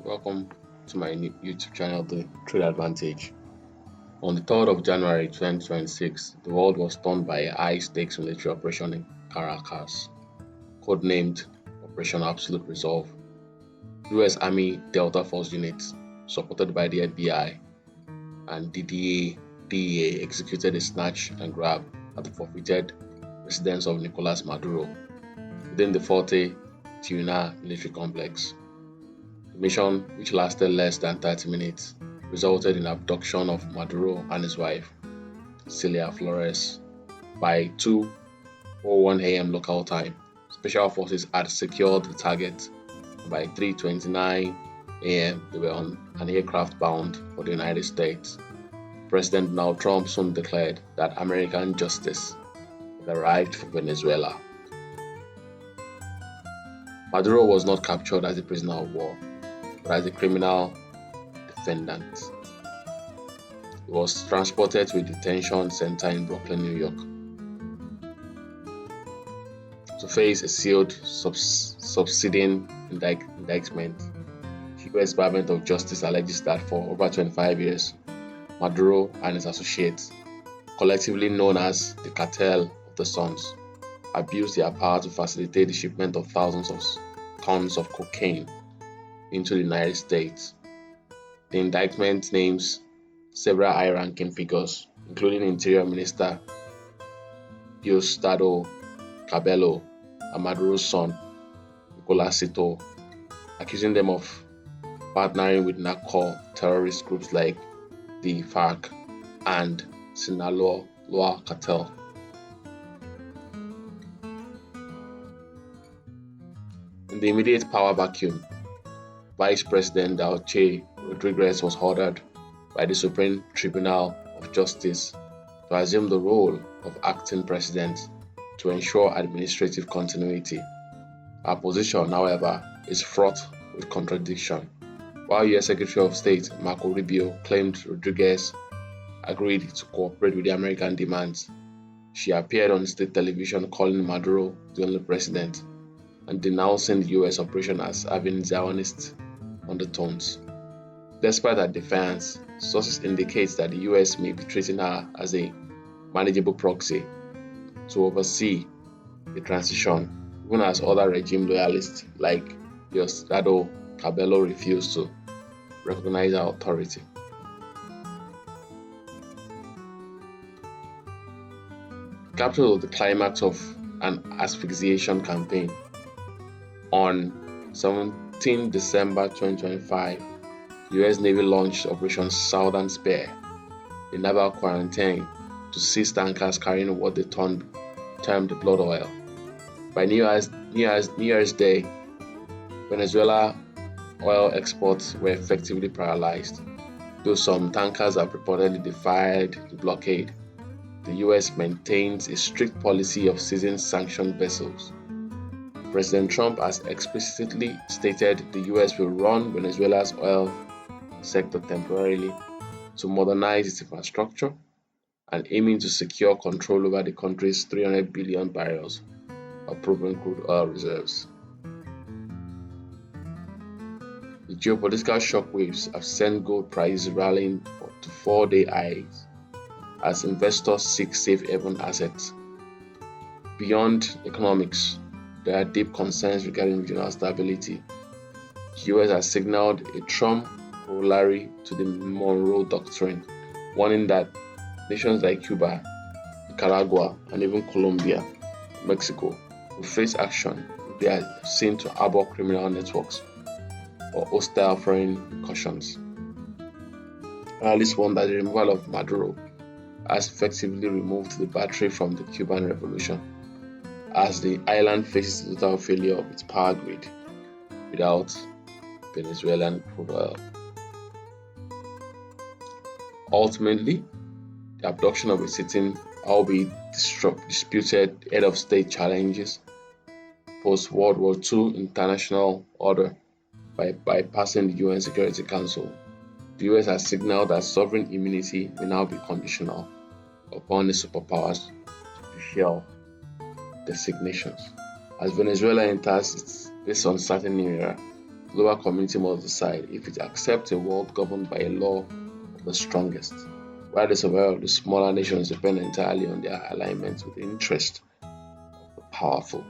Welcome to my new YouTube channel, The Trade Advantage. On the 3rd of January 2026, the world was stunned by a high-stakes military operation in Caracas, codenamed Operation Absolute Resolve. U.S. Army Delta Force units, supported by the FBI and DEA, executed a snatch-and-grab at the forfeited residence of Nicolás Maduro within the Fuerte Tiuna military complex. The mission, which lasted less than 30 minutes, resulted in abduction of Maduro and his wife, Cilia Flores, by 2:01 a.m. local time. Special forces had secured the target. By 3:29 a.m., they were on an aircraft bound for the United States. President Donald Trump soon declared that American justice had arrived for Venezuela. Maduro was not captured as a prisoner of war, but as a criminal defendant. He was transported to a detention center in Brooklyn, New York, to face a sealed subsiding indictment. The U.S. Department of Justice alleges that for over 25 years, Maduro and his associates, collectively known as the Cartel of the Suns, abused their power to facilitate the shipment of thousands of tons of cocaine into the United States. The indictment names several high-ranking figures, including Interior Minister Diosdado Cabello and Maduro's son, Nicolás Maduro, accusing them of partnering with narco-terrorist groups like the FARC and Sinaloa Cartel. In the immediate power vacuum, Vice President Delcy Rodriguez was ordered by the Supreme Tribunal of Justice to assume the role of acting president to ensure administrative continuity. Our position, however, is fraught with contradiction. While U.S. Secretary of State Marco Rubio claimed Rodriguez agreed to cooperate with the American demands, she appeared on state television calling Maduro the only president and denouncing the U.S. operation as having Zionist undertones. Despite her defiance, sources indicate that the U.S. may be treating her as a manageable proxy to oversee the transition, even as other regime loyalists like Diosdado Cabello refuse to recognize her authority. Capture the climax of an asphyxiation campaign. On 17 December 2025, U.S. Navy launched Operation Southern Spear, a naval quarantine to seize tankers carrying what they termed blood oil. By New Year's Day, Venezuela oil exports were effectively paralyzed. Though some tankers have reportedly defied the blockade, the U.S. maintains a strict policy of seizing sanctioned vessels. President Trump has explicitly stated the U.S. will run Venezuela's oil sector temporarily to modernize its infrastructure and aiming to secure control over the country's 300 billion barrels of proven crude oil reserves. The geopolitical shockwaves have sent gold prices rallying to 4-day highs as investors seek safe haven assets. Beyond economics, there are deep concerns regarding regional stability. The U.S. has signaled a Trump corollary to the Monroe Doctrine, warning that nations like Cuba, Nicaragua, and even Colombia, Mexico will face action if they are seen to harbor criminal networks or hostile foreign incursions. Analysts warn that the removal of Maduro has effectively removed the battery from the Cuban Revolution, as the island faces the total failure of its power grid without Venezuelan crude oil. Ultimately, the abduction of a sitting, albeit disputed, head of state challenges post-World War II international order by bypassing the UN Security Council. The US has signaled that sovereign immunity may now be conditional upon the superpowers' judicial designations. As Venezuela enters this uncertain new era, The global community must decide if it accepts a world governed by a law of the strongest, while the survival of the smaller nations depend entirely on their alignment with the interest of the powerful.